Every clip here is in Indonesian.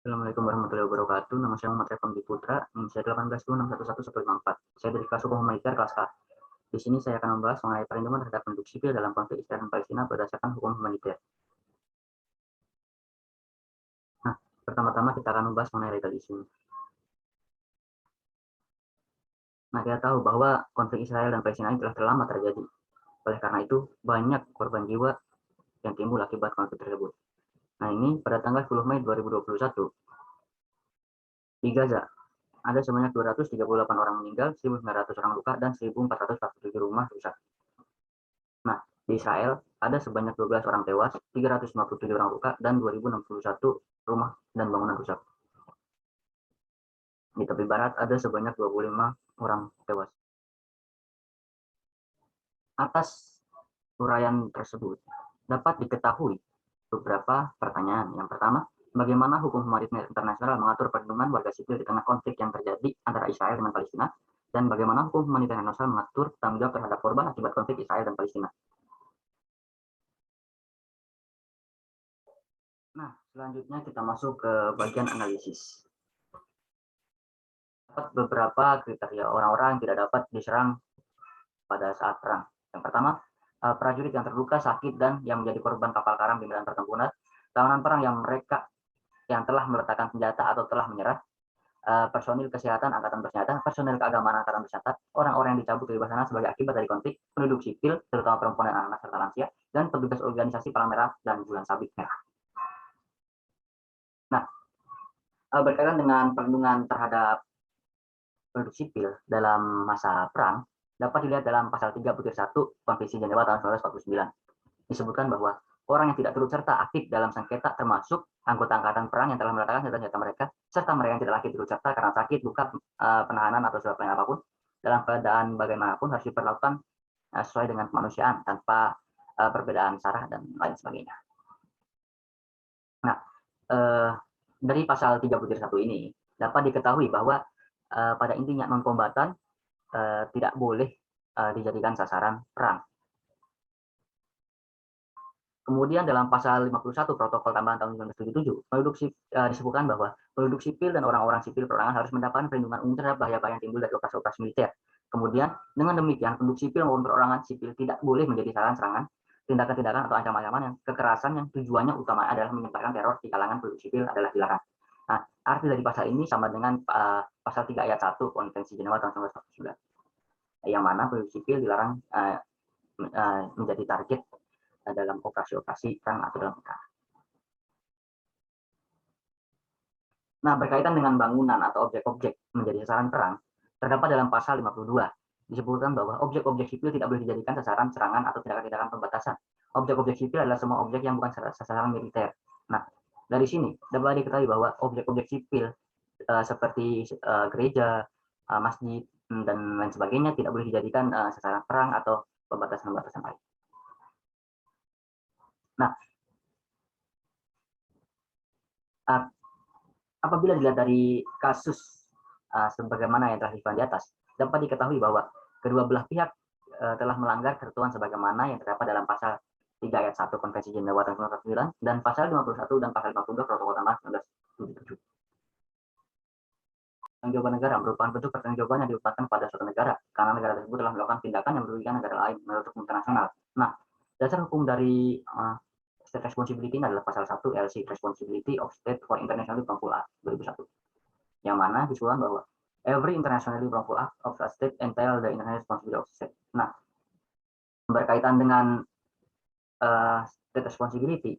Assalamualaikum warahmatullahi wabarakatuh. Nama saya Muhammad Refandi Putra, NIM 1826111154. Saya dari kelas hukum humanitar kelas A. Di sini saya akan membahas mengenai perlindungan terhadap penduduk sipil dalam konflik Israel dan Palestina berdasarkan hukum humaniter. Nah, pertama-tama kita akan membahas mengenai legal issue. Nah, kita tahu bahwa konflik Israel dan Palestina ini telah terlama terjadi. Oleh karena itu, banyak korban jiwa yang timbul akibat konflik tersebut. Nah, ini pada tanggal 10 Mei 2021 di Gaza ada sebanyak 238 orang meninggal, 1.900 orang luka, dan 1.447 rumah rusak. Nah, di Israel ada sebanyak 12 orang tewas, 357 orang luka, dan 2.061 rumah dan bangunan rusak. Di tepi barat ada sebanyak 25 orang tewas. Atas uraian tersebut dapat diketahui beberapa pertanyaan. Yang pertama, bagaimana hukum humaniter internasional mengatur perlindungan warga sipil di tengah konflik yang terjadi antara Israel dengan Palestina, dan bagaimana hukum humaniter internasional mengatur tanggung jawab terhadap korban akibat konflik Israel dan Palestina. Nah, selanjutnya kita masuk ke bagian analisis. Beberapa kriteria orang-orang yang tidak dapat diserang pada saat perang. Yang pertama, prajurit yang terluka, sakit, dan yang menjadi korban kapal karam di medan pertempuran, tahanan perang yang telah meletakkan senjata atau telah menyerah, personil kesehatan angkatan bersenjata, personil keagamaan angkatan bersenjata, orang-orang yang dicabut kebebasannya sebagai akibat dari konflik, penduduk sipil, terutama perempuan dan anak-anak serta lansia, dan petugas organisasi Palang Merah dan Bulan Sabit Merah. Nah, berkaitan dengan perlindungan terhadap penduduk sipil dalam masa perang dapat dilihat dalam pasal 3/1 Konvensi Jenewa tahun 1949. Disebutkan bahwa orang yang tidak turut serta aktif dalam sengketa termasuk anggota angkatan perang yang telah meletakkan senjata mereka, serta mereka yang tidak aktif turut serta karena sakit, luka, penahanan atau sebab lain apapun, dalam keadaan bagaimanapun harus diperlakukan sesuai dengan kemanusiaan tanpa perbedaan sara dan lain sebagainya. Nah, dari pasal 3/1 ini dapat diketahui bahwa pada intinya non-kombatan tidak boleh dijadikan sasaran perang. Kemudian dalam pasal 51 Protokol Tambahan tahun 1977 disebutkan bahwa penduduk sipil dan orang-orang sipil perorangan harus mendapatkan perlindungan umum terhadap bahaya-bahaya yang timbul dari operasi-operasi militer. Kemudian dengan demikian penduduk sipil maupun perorangan sipil tidak boleh menjadi sasaran serangan, tindakan-tindakan atau ancaman-ancaman yang kekerasan yang tujuannya utama adalah menyebarkan teror di kalangan penduduk sipil adalah dilarang. Nah, arti dari pasal ini sama dengan pasal 3 ayat 1 Konvensi Jenewa tahun 1949, yang mana penduduk sipil dilarang menjadi target dalam operasi-operasi perang atau dalam perang. Nah, berkaitan dengan bangunan atau objek-objek menjadi sasaran perang, terdapat dalam pasal 52 disebutkan bahwa objek-objek sipil tidak boleh dijadikan sasaran serangan atau tindakan-tindakan pembatasan. Objek-objek sipil adalah semua objek yang bukan sasaran militer. Nah, dari sini dapat diketahui bahwa objek-objek sipil seperti gereja, masjid, dan lain sebagainya tidak boleh dijadikan sasaran perang atau pembatasan-pembatasan lain. Nah, apabila dilihat dari kasus sebagaimana yang telah disebutkan di atas, dapat diketahui bahwa kedua belah pihak telah melanggar ketentuan sebagaimana yang terdapat dalam pasal 3 ayat 1 Konvensi Jenewa tahun 1949 dan pasal 51 dan pasal 52 Protokol Tambahan 1977. Pertanggungjawaban negara merupakan bentuk pertanggungjawaban yang diletakkan pada suatu negara karena negara tersebut telah melakukan tindakan yang merugikan negara lain menurut hukum internasional. Nah, dasar hukum dari State Responsibility adalah pasal 1 LC Responsibility of State for Internationally Wrongful Act 2001, yang mana disebutkan bahwa every internationally wrongful act of a state entail the international responsibility of the state. Nah, berkaitan dengan state responsibility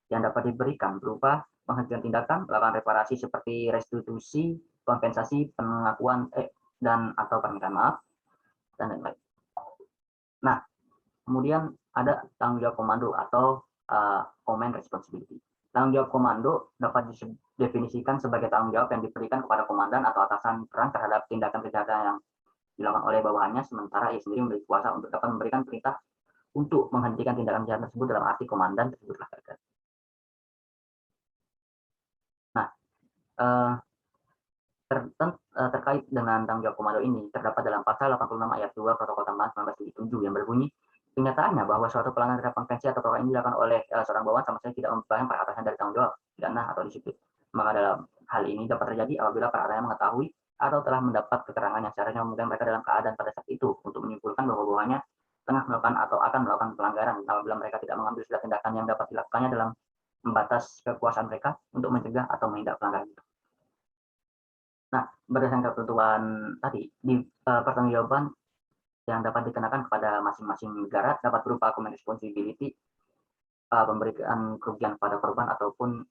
yang dapat diberikan berupa penghentian tindakan, melakukan reparasi seperti restitusi, kompensasi, pengakuan dan atau permintaan maaf, dan lain-lain. Nah, kemudian ada tanggung jawab komando atau command responsibility. Tanggung jawab komando dapat didefinisikan sebagai tanggung jawab yang diberikan kepada komandan atau atasan perang terhadap tindakan-tindakan yang dilakukan oleh bawahannya, sementara ia sendiri memiliki kuasa untuk dapat memberikan perintah untuk menghentikan tindakan jahat tersebut dalam arti komandan tersebutlah gagal. Nah, terkait dengan tanggung jawab komando ini terdapat dalam pasal 86 ayat 2 Protokol Tambahan 1977 yang berbunyi, kenyataannya bahwa suatu pelanggaran terhadap konvensi atau peraturan ini dilakukan oleh seorang bawahan sama sekali tidak membebani para atasan dari tanggung jawab pidana atau disiplin. Maka dalam hal ini dapat terjadi apabila para mengetahui atau telah mendapat keterangan yang seharusnya memudahkan mereka dalam keadaan pada saat itu untuk menyimpulkan bahwa tengah melakukan atau akan melakukan pelanggaran apabila mereka tidak mengambil segala tindakan yang dapat dilakukannya dalam membatas kekuasaan mereka untuk mencegah atau menindak pelanggaran itu. Nah, berdasarkan ketentuan tadi, di pertanggungjawaban yang dapat dikenakan kepada masing-masing negara dapat berupa common responsibility, pemberian kerugian pada korban ataupun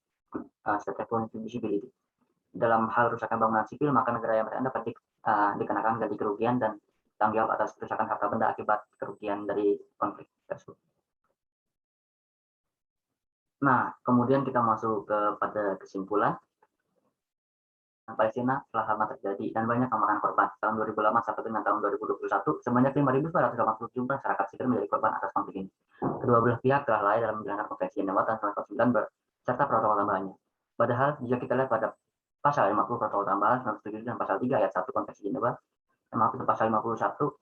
state responsibility. Dalam hal rusakan bangunan sipil, maka negara yang berada dapat dikenakan ganti kerugian dan tanggung jawab atas kerusakan harta benda akibat kerugian dari konflik tersebut. Nah, kemudian kita masuk kepada kesimpulan. Palestina telah lama terjadi dan banyak memakan korban. Tahun 2008 sampai dengan tahun 2021, sebanyak 5.480 masyarakat sipil menjadi korban atas konflik ini. Kedua belah pihak telah lalai dalam menjalankan Konvensi Jenewa tahun 1999 serta protokol tambahannya. Padahal, jika kita lihat pada pasal 50 protokol tambahan 1977 dan pasal 3 ayat 1 Konvensi Jenewa, yang mengatur pasal 51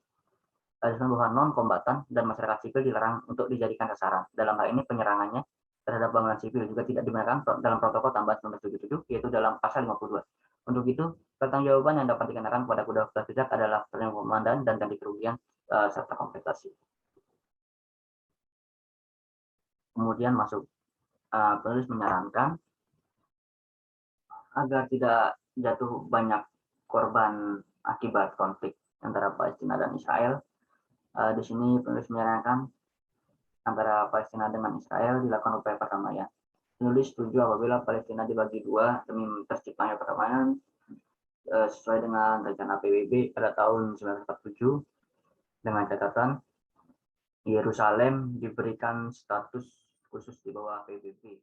bahwa non-kombatan dan masyarakat sipil dilarang untuk dijadikan sasaran. Dalam hal ini penyerangannya terhadap bangunan sipil juga tidak dibenarkan dalam protokol tambahan 1977, yaitu dalam pasal 52. Untuk itu, pertanggungjawaban yang dapat dikenakan kepada kedua belah pihak adalah perlindungan komandan dan ganti kerugian serta kompensasi. Kemudian masuk penulis menyarankan agar tidak jatuh banyak korban akibat konflik antara Palestina dan Israel. Di sini penulis menyarankan antara Palestina dengan Israel dilakukan upaya perdamaian. Penulis setuju apabila Palestina dibagi dua demi terciptanya perdamaian sesuai dengan rencana PBB pada tahun 1947 dengan catatan Yerusalem diberikan status khusus di bawah PBB.